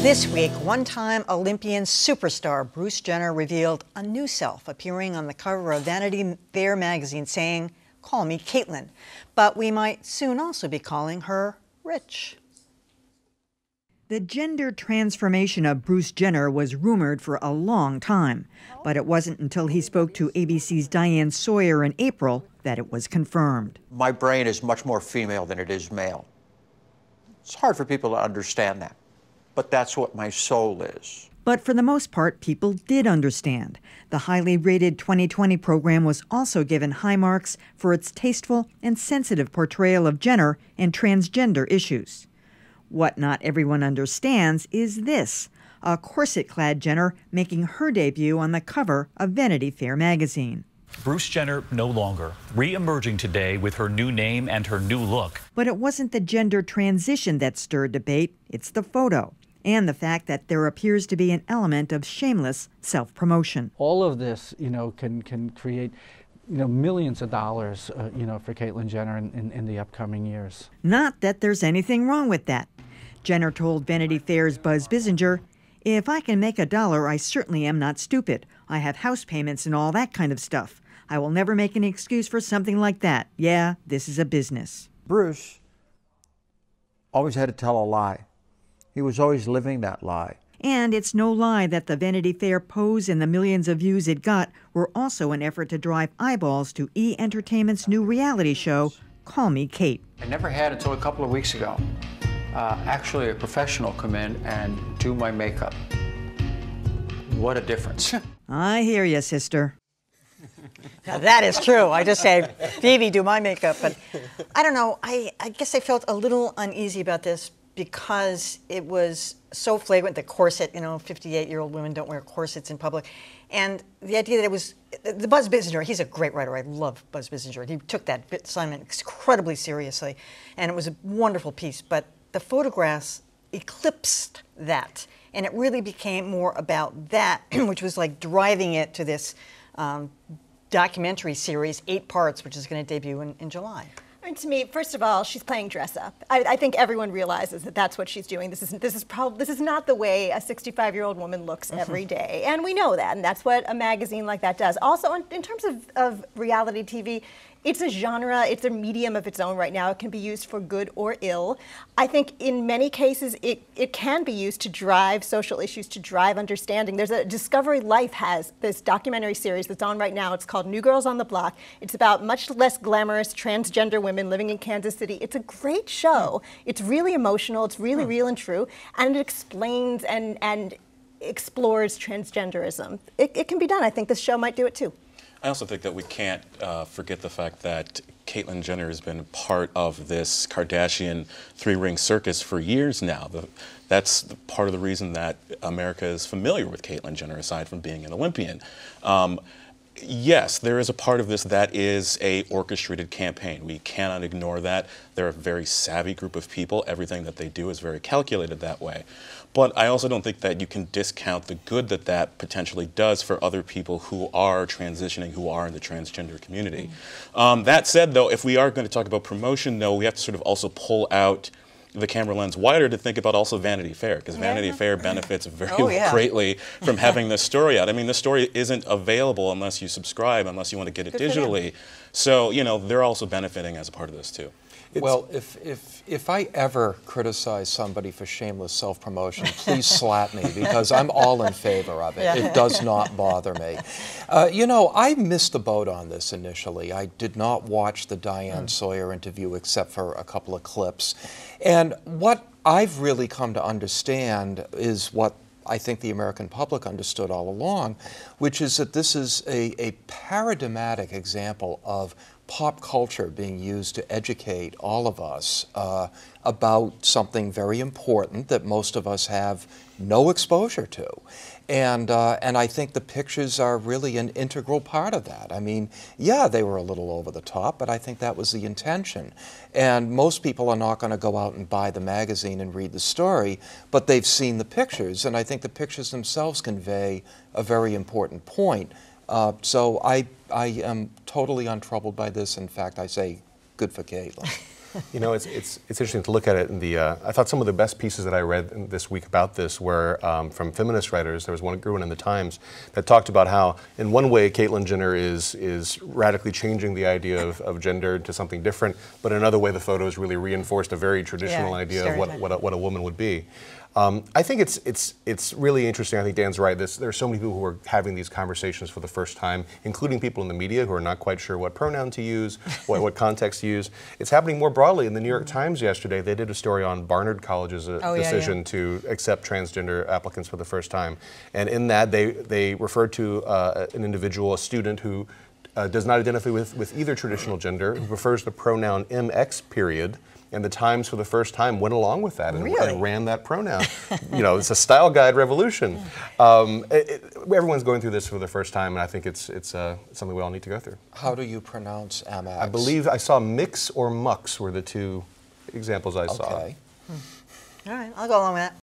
This week, one-time Olympian superstar Bruce Jenner revealed a new self, appearing on the cover of Vanity Fair magazine saying, "Call me Caitlyn," but we might soon also be calling her rich. The gender transformation of Bruce Jenner was rumored for a long time, but it wasn't until he spoke to ABC's Diane Sawyer in April that it was confirmed. My brain is much more female than it is male. It's hard for people to understand that, but that's what my soul is. But for the most part, people did understand. The highly rated 2020 program was also given high marks for its tasteful and sensitive portrayal of Jenner and transgender issues. What not everyone understands is this: a corset-clad Jenner making her debut on the cover of Vanity Fair magazine. Bruce Jenner no longer, re-emerging today with her new name and her new look. But it wasn't the gender transition that stirred debate, it's the photo and the fact that there appears to be an element of shameless self-promotion. All of this, can create millions of dollars, for Caitlyn Jenner in the upcoming years. Not that there's anything wrong with that. Jenner told Vanity Fair's Buzz Bissinger, "If I can make $1, I certainly am not stupid. I have house payments and all that kind of stuff. I will never make an excuse for something like that. Yeah, this is a business." Bruce always had to tell a lie. He was always living that lie. And it's no lie that the Vanity Fair pose and the millions of views it got were also an effort to drive eyeballs to E! Entertainment's new reality show, Call Me Kate. I never had until a couple of weeks ago. Actually, a professional come in and do my makeup. What a difference. I hear you, sister. Now, that is true. I just say, Phoebe, do my makeup. But I don't know. I guess I felt a little uneasy about this because it was so flagrant, the corset, 58-year-old women don't wear corsets in public. And the idea that it was, the Buzz Bissinger, he's a great writer. I love Buzz Bissinger. He took that assignment incredibly seriously. And it was a wonderful piece. But the photographs eclipsed that. And it really became more about that, which was like driving it to this documentary series, 8 parts, which is going to debut in July. I mean, to me, first of all, she's playing dress up. I think everyone realizes that that's what she's doing. This is not the way a 65-year-old woman looks every day, and we know that, and that's what a magazine like that does. Also, in terms of reality TV, it's a genre, it's a medium of its own right now. It can be used for good or ill. I think in many cases it can be used to drive social issues, to drive understanding. There's a Discovery Life has this documentary series that's on right now. It's called New Girls on the Block. It's about much less glamorous transgender women living in Kansas City. It's a great show. It's really emotional. It's really real and true. And it explains and explores transgenderism. It can be done. I think this show might do it too. I also think that we can't forget the fact that Caitlyn Jenner has been part of this Kardashian 3-ring circus for years now. That's part of the reason that America is familiar with Caitlyn Jenner, aside from being an Olympian. Yes, there is a part of this that is a orchestrated campaign. We cannot ignore that. They're a very savvy group of people. Everything that they do is very calculated that way. But I also don't think that you can discount the good that that potentially does for other people who are transitioning, who are in the transgender community. That said, though, if we are going to talk about promotion, though, we have to sort of also pull out the camera lens wider to think about also Vanity Fair, because Vanity Fair benefits very greatly from having this story out. I mean, this story isn't available unless you subscribe, unless you want to get it digitally. So, they're also benefiting as a part of this too. Well, if I ever criticize somebody for shameless self-promotion, please slap me, because I'm all in favor of it. Yeah. It does not bother me. I missed the boat on this initially. I did not watch the Diane Sawyer interview except for a couple of clips. And what I've really come to understand is what I think the American public understood all along, which is that this is a paradigmatic example of pop culture being used to educate all of us about something very important that most of us have no exposure to. And I think the pictures are really an integral part of that. I mean, yeah, they were a little over the top, but I think that was the intention. And most people are not going to go out and buy the magazine and read the story, but they've seen the pictures, and I think the pictures themselves convey a very important point. So I am totally untroubled by this. In fact, I say good for Caitlyn. You know, it's interesting to look at it. In the I thought some of the best pieces that I read this week about this were from feminist writers. There was one good one in the Times that talked about how, in one way, Caitlyn Jenner is radically changing the idea of gender to something different, but in another way, the photos really reinforced a very traditional idea of what a woman would be. I think it's really interesting. I think Dan's right. There are so many people who are having these conversations for the first time, including people in the media who are not quite sure what pronoun to use, what context to use. It's happening more broadly. In the New York Times yesterday, they did a story on Barnard College's decision to accept transgender applicants for the first time. And in that, they referred to an individual, a student who does not identify with either traditional gender, who prefers the pronoun MX period. And the Times, for the first time, went along with that and ran that pronoun. You know, it's a style guide revolution. Everyone's going through this for the first time, and I think it's something we all need to go through. How do you pronounce MX? I believe I saw mix or mux were the two examples I saw. Okay. All right, I'll go along with that.